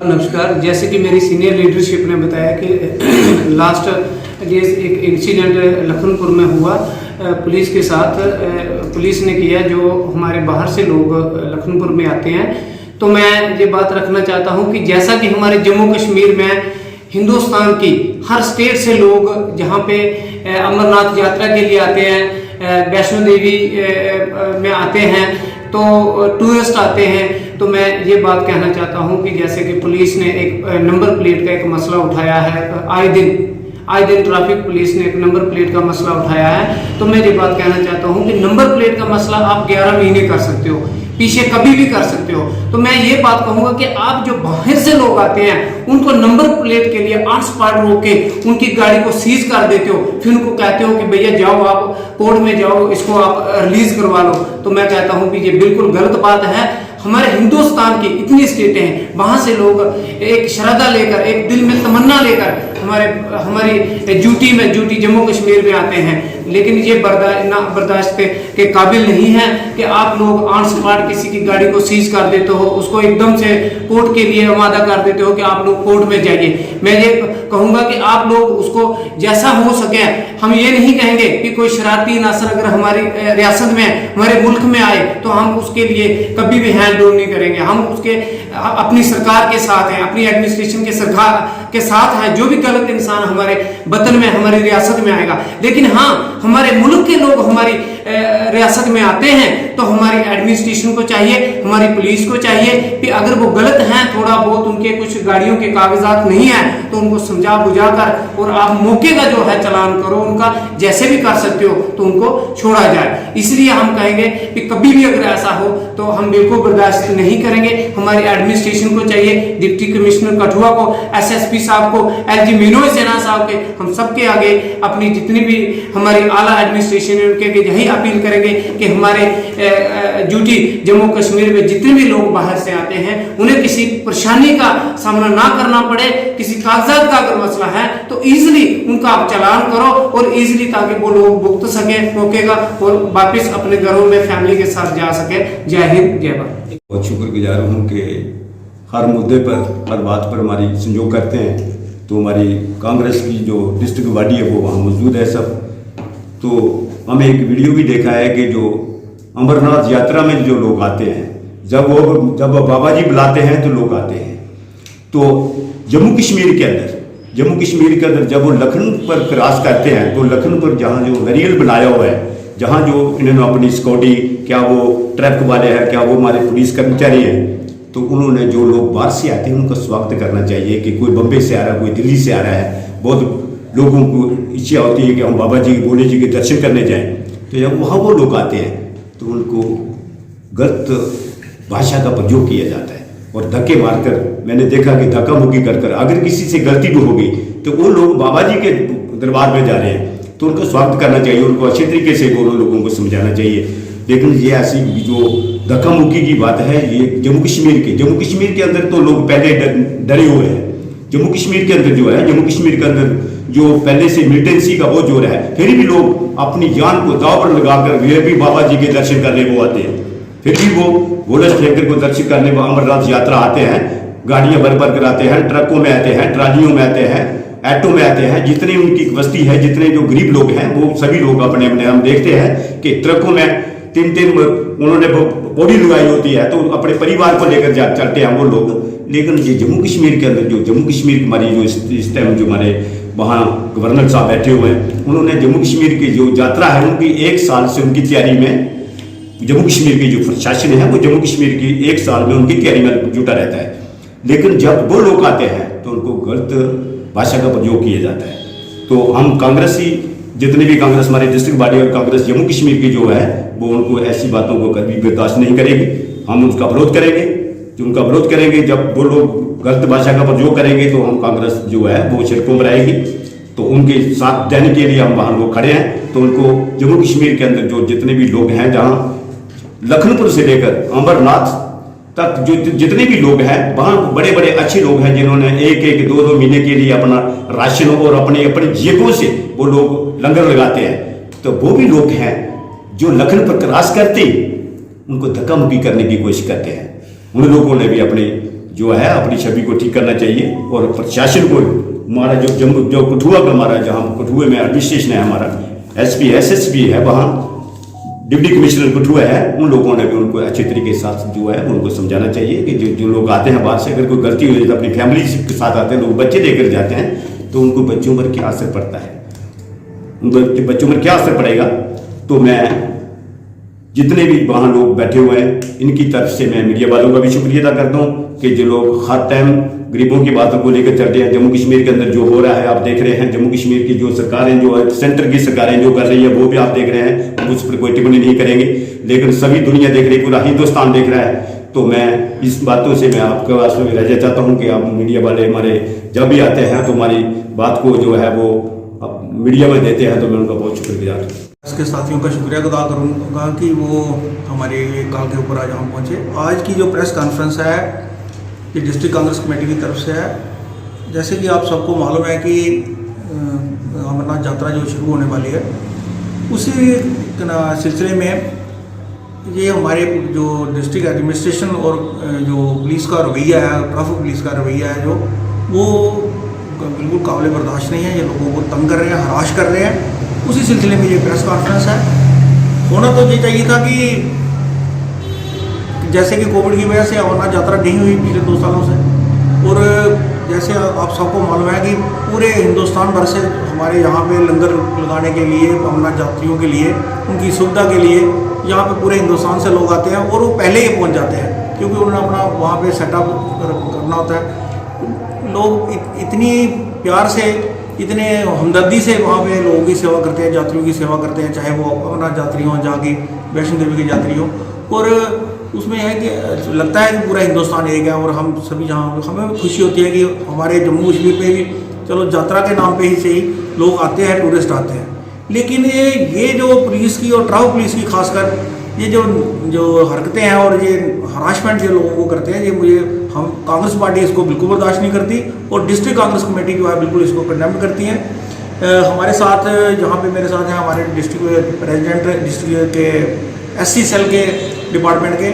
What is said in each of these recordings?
नमस्कार। जैसे कि मेरी सीनियर लीडरशिप ने बताया कि लास्ट ये एक इंसिडेंट लखनपुर में हुआ पुलिस के साथ। पुलिस ने किया जो हमारे बाहर से लोग लखनपुर में आते हैं। तो मैं ये बात रखना चाहता हूँ कि जैसा कि हमारे जम्मू कश्मीर में हिंदुस्तान की हर स्टेट से लोग जहाँ पे अमरनाथ यात्रा के लिए आते हैं, वैष्णो देवी में आते हैं, तो टूरिस्ट आते हैं। तो मैं ये बात कहना चाहता हूँ कि जैसे कि पुलिस ने एक नंबर प्लेट का एक मसला उठाया है, आए दिन ट्रैफिक पुलिस ने एक नंबर प्लेट का मसला उठाया है। तो मैं ये बात कहना चाहता हूँ कि नंबर प्लेट का मसला आप 11 महीने कर सकते हो, पीछे कभी भी कर सकते हो। तो मैं ये बात कहूंगा कि आप जो बाहर से लोग आते हैं उनको नंबर प्लेट के लिए ऑन स्पॉट रोक के उनकी गाड़ी को सीज कर देते हो, फिर उनको कहते हो कि भैया जाओ आप कोर्ट में जाओ, इसको आप रिलीज करवा लो। तो मैं कहता हूं कि ये बिल्कुल गलत बात है। हमारे हिंदुस्तान की इतनी स्टेटें हैं, वहां से लोग एक श्रद्धा लेकर, एक दिल में तमन्ना लेकर हमारी ड्यूटी जम्मू कश्मीर में आते हैं। लेकिन ये बर्दाश्त के काबिल नहीं है कि आप लोग ऑन स्पॉट किसी की गाड़ी को सीज कर देते हो, उसको एकदम से कोर्ट के लिए वादा कर देते हो कि आप लोग कोर्ट में जाइए। मैं ये कहूंगा कि आप लोग उसको जैसा हो सके, हम ये नहीं कहेंगे कि कोई शरारती नासर अगर हमारी रियासत में, हमारे मुल्क में आए तो हम उसके लिए कभी भी हैंड डाउन नहीं करेंगे। हम उसके अपनी सरकार के साथ हैं, अपनी एडमिनिस्ट्रेशन के साथ हैं। जो भी गलत इंसान हमारे वतन में, हमारी रियासत में आएगा, लेकिन हाँ, हमारे मुल्क के लोग हमारी रियासत में आते हैं तो हमारी एडमिनिस्ट्रेशन को चाहिए, हमारी पुलिस को चाहिए कि अगर वो गलत हैं, थोड़ा बहुत उनके कुछ गाड़ियों के कागजात नहीं है, तो उनको समझा बुझा कर और आप मौके का जो है चालान करो, उनका जैसे भी कर सकते हो तो उनको छोड़ा जाए। इसलिए हम कहेंगे कि कभी भी अगर ऐसा हो तो हम बिल्कुल बर्दाश्त नहीं करेंगे। हमारी एडमिनिस्ट्रेशन को चाहिए, डिप्टी कमिश्नर कठुआ को, SSP साहब को, LG मनोज सिन्हा साहब के, हम सबके आगे अपनी जितनी भी हमारी आला एडमिनिस्ट्रेशन है उनके यही अपील करेंगे कि हमारे ड्यूटी जम्मू कश्मीर में जितने भी लोग बाहर से आते हैं उन्हें किसी परेशानी का सामना ना करना पड़े। किसी कागजात का अगर मसला है तो इजीली उनका आप चालान करो और इजीली, ताकि वो लोग भुगत सके मौके का और वापस अपने घरों में फैमिली के साथ जा सके। जय हिंद, जय भारत। बहुत शुक्रगुजार हूँ कि हर मुद्दे पर, हर बात पर हमारी सहयोग करते हैं। तो हमारी कांग्रेस की जो डिस्ट्रिक्ट बॉडी है वो वहाँ मौजूद है सब। तो हमें एक वीडियो भी देखा है कि जो अमरनाथ यात्रा में जो लोग आते हैं, जब बाबा जी बुलाते हैं तो लोग आते हैं। तो जम्मू कश्मीर के अंदर जब वो लखनऊ पर क्रॉस करते हैं तो लखनऊ पर जहाँ जो वेरियल बनाया हुआ है, जहाँ जो इन्होंने अपनी सिक्योरिटी, क्या वो ट्रैफिक वाले हैं, क्या वो हमारे पुलिस कर्मचारी हैं, तो उन्होंने जो लोग बाहर से आते हैं उनका स्वागत करना चाहिए। कि कोई बम्बई से आ रहा है, कोई दिल्ली से आ रहा है, बहुत लोगों को इच्छा होती है कि हम बाबा जी, भोले जी के दर्शन करने जाएं। तो जब वहाँ वो लोग आते हैं तो उनको गलत भाषा का प्रयोग किया जाता है और धक्के मारकर, मैंने देखा कि धक्का मुक्की कर अगर किसी से गलती भी होगी तो वो लोग बाबा जी के दरबार में जा रहे हैं तो उनको स्वागत करना चाहिए, उनको अच्छे तरीके से वो लोगों को समझाना चाहिए। लेकिन ये ऐसी जो धक्का मुक्की की बात है, ये जम्मू कश्मीर के अंदर तो लोग पहले डरे हुए हैं। जम्मू कश्मीर के अंदर जो पहले से मिलिटेंसी का वो जोर है, फिर भी लोग अपनी जान को दांव पर लगाकर भी बाबा जी के दर्शन करने वो आते हैं। फिर भी वो गोलस शंकर को दर्शन करने वो अमरनाथ यात्रा आते हैं, गाड़ियां भर कर आते हैं, ट्रकों में आते हैं, ट्रालियों में आते हैं, ऑटो में आते हैं। जितने उनकी बस्ती है, जितने जो गरीब लोग हैं, वो सभी लोग अपने हम देखते हैं कि ट्रकों में तीन उन्होंने बॉडी लगाई होती है, तो अपने परिवार को लेकर चलते हैं वो लोग। लेकिन ये जम्मू कश्मीर के अंदर, जो जम्मू कश्मीर हमारी जो इस टाइम जो हमारे वहाँ गवर्नर साहब बैठे हुए हैं, उन्होंने जम्मू कश्मीर की जो यात्रा है उनकी 1 साल से उनकी तैयारी में, जम्मू कश्मीर की जो प्रशासन है वो जम्मू कश्मीर की 1 साल में उनकी तैयारी में जुटा रहता है। लेकिन जब वो लोग आते हैं तो उनको गलत भाषा का प्रयोग किया जाता है। तो हम कांग्रेसी, जितने भी कांग्रेस हमारे डिस्ट्रिक्ट बॉडी और कांग्रेस जम्मू कश्मीर की जो है वो उनको ऐसी बातों को कभी बर्दाश्त नहीं करेगी। हम उनका विरोध करेंगे। जब वो लोग गलत भाषा का प्रयोग करेंगे तो हम कांग्रेस जो है वो सड़कों पर आएगी। तो उनके साथ देने के लिए हम वहाँ लोग खड़े हैं। तो उनको जम्मू कश्मीर के अंदर जो जितने भी लोग हैं, जहाँ लखनपुर से लेकर अमरनाथ तक जो जितने भी लोग हैं, वहाँ बड़े बड़े अच्छे लोग हैं जिन्होंने 1-1, 2-2 महीने के लिए अपना राशन और अपने जेबों से वो लोग लंगर लगाते हैं। तो वो भी लोग हैं जो लखनऊ पर क्रॉस करते उनको धक्का मुक्की करने की कोशिश करते हैं। उन लोगों ने भी अपने जो है अपनी छवि को ठीक करना चाहिए और प्रशासन को हमारा जो कठुआ का हमारा जहाँ कठुए में एडमिनिस्ट्रेशन है हमारा SP SSP है वहाँ डिप्टी कमिश्नर कठुआ है उन लोगों ने भी उनको अच्छे तरीके के साथ जो है उनको समझाना चाहिए कि जो लोग आते हैं बाहर से अगर कोई गलती हो जाए तो अपनी फैमिली के साथ आते हैं लोग बच्चे लेकर जाते हैं तो उनको बच्चों पर क्या असर पड़ता है उन बच्चों पर क्या असर पड़ेगा। तो मैं जितने भी वहाँ लोग बैठे हुए हैं इनकी तरफ से मैं मीडिया वालों का भी शुक्रिया अदा करता हूँ कि जो लोग हर टाइम गरीबों की बातों को लेकर चल रहे हैं। जम्मू कश्मीर के अंदर जो हो रहा है आप देख रहे हैं, जम्मू कश्मीर की जो सरकारें जो सेंटर की सरकारें जो कर रही है वो भी आप देख रहे हैं, हम उस पर कोई टिप्पणी नहीं करेंगे, लेकिन सभी दुनिया देख रही है, पूरा हिंदुस्तान देख रहा है। तो मैं इस बातों से मैं आपके वास्ते में रह चाहता हूँ कि आप मीडिया वाले हमारे जब भी आते हैं तो हमारी बात को जो है वो मीडिया में देते हैं, तो मैं उनका बहुत शुक्रगुजार हूँ। इसके साथियों का शुक्रिया अदा करूँगा कि वो हमारे कॉल के ऊपर आज हम पहुँचे। आज की जो प्रेस कॉन्फ्रेंस है ये डिस्ट्रिक्ट कांग्रेस कमेटी की तरफ से है। जैसे कि आप सबको मालूम है कि अमरनाथ यात्रा जो शुरू होने वाली है उसी सिलसिले में ये हमारे जो डिस्ट्रिक्ट एडमिनिस्ट्रेशन और जो पुलिस का रवैया है, ट्रैफिक पुलिस का रवैया है जो वो बिल्कुल काबिल बर्दाश्त नहीं है। ये लोगों को तंग कर रहे हैं, हराश कर रहे हैं। उसी सिलसिले में ये प्रेस कॉन्फ्रेंस है। होना तो ये चाहिए था कि जैसे कि कोविड की वजह से अमरनाथ यात्रा नहीं हुई पिछले 2 सालों से, और जैसे आप सबको मालूम है कि पूरे हिंदुस्तान भर से हमारे यहाँ पे लंगर लगाने के लिए अमरनाथ यात्रियों के लिए उनकी सुविधा के लिए यहाँ पे पूरे हिंदुस्तान से लोग आते हैं और वो पहले ही पहुँच जाते हैं क्योंकि उन्होंने अपना वहाँ पे सेटअप करना होता है। लोग इतनी प्यार से, इतने हमदर्दी से वहाँ पे लोगों की सेवा करते हैं, यात्रियों की सेवा करते हैं, चाहे वो अमरनाथ यात्री हों, जहाँ की वैष्णो देवी के यात्री हों। और उसमें है कि लगता है कि पूरा हिंदुस्तान एक है और हम सभी जहाँ हमें खुशी होती है कि हमारे जम्मू कश्मीर पे भी चलो यात्रा के नाम पे ही से ही लोग आते हैं, टूरिस्ट आते हैं। लेकिन ये जो पुलिस की और ट्रैफिक पुलिस की खासकर ये जो हरकतें हैं और ये हरासमेंट जो लोगों को करते हैं, ये मुझे हम कांग्रेस पार्टी इसको बिल्कुल बर्दाश्त नहीं करती और डिस्ट्रिक्ट कांग्रेस कमेटी जो है बिल्कुल इसको कंडेम करती है। हमारे साथ यहाँ पे मेरे साथ हैं हमारे डिस्ट्रिक्ट प्रेसिडेंट डिस्ट्रिक्ट के SC सेल के डिपार्टमेंट के,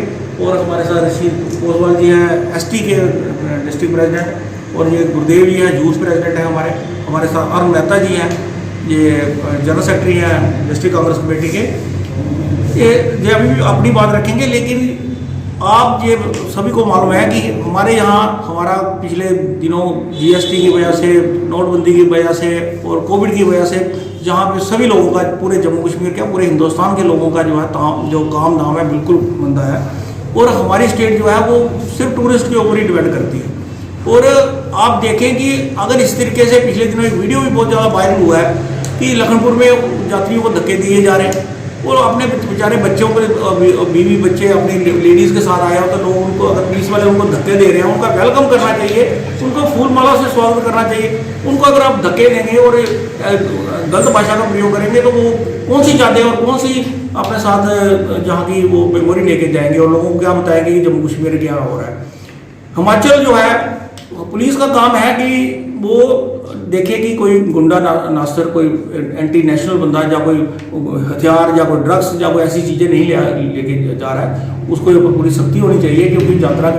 और हमारे साथ रशीद पोसवाल जी हैं ST के डिस्ट्रिक्ट प्रेसिडेंट, और ये गुरुदेव जी हैं यूथ प्रेसिडेंट हैं हमारे साथ अरुण मेहता जी हैं, ये जनरल सेक्रेटरी हैं डिस्ट्रिक्ट कांग्रेस कमेटी के। ये अभी भी अपनी बात रखेंगे, लेकिन आप ये सभी को मालूम है कि हमारे यहाँ हमारा पिछले दिनों GST की वजह से, नोटबंदी की वजह से और कोविड की वजह से जहाँ पे सभी लोगों का, पूरे जम्मू कश्मीर का, पूरे हिंदुस्तान के लोगों का जो है जो काम धाम है बिल्कुल मंदा है, और हमारी स्टेट जो है वो सिर्फ टूरिस्ट के ऊपर ही डिपेंड करती है। और आप देखें कि अगर इस तरीके से पिछले दिनों एक वीडियो भी बहुत ज़्यादा वायरल हुआ है कि लखनपुर में यात्रियों को धक्के दिए जा रहे हैं, और अपने बेचारे बच्चों को, बीवी बच्चे अपनी लेडीज़ के साथ आए हो तो लोग उनको, अगर पुलिस वाले उनको धक्के दे रहे हैं, उनका वेलकम करना चाहिए, उनको फूल माला से स्वागत करना चाहिए। उनको अगर आप धक्के देंगे और गलत भाषा का प्रयोग करेंगे तो वो कौन सी यादें और कौन सी अपने साथ जहाँ की वो मेमोरी लेके जाएंगे और लोगों को क्या बताएंगे कि जम्मू कश्मीर क्या हो रहा है। हिमाचल जो है पुलिस का काम है कि वो देखे कि कोई गुंडा नास्तर, कोई एंटी नेशनल बंदा या कोई हथियार या कोई ड्रग्स या कोई ऐसी चीज़ें नहीं लेके जा रहा है, उसको ऊपर पूरी सख्ती होनी चाहिए, क्योंकि यात्रा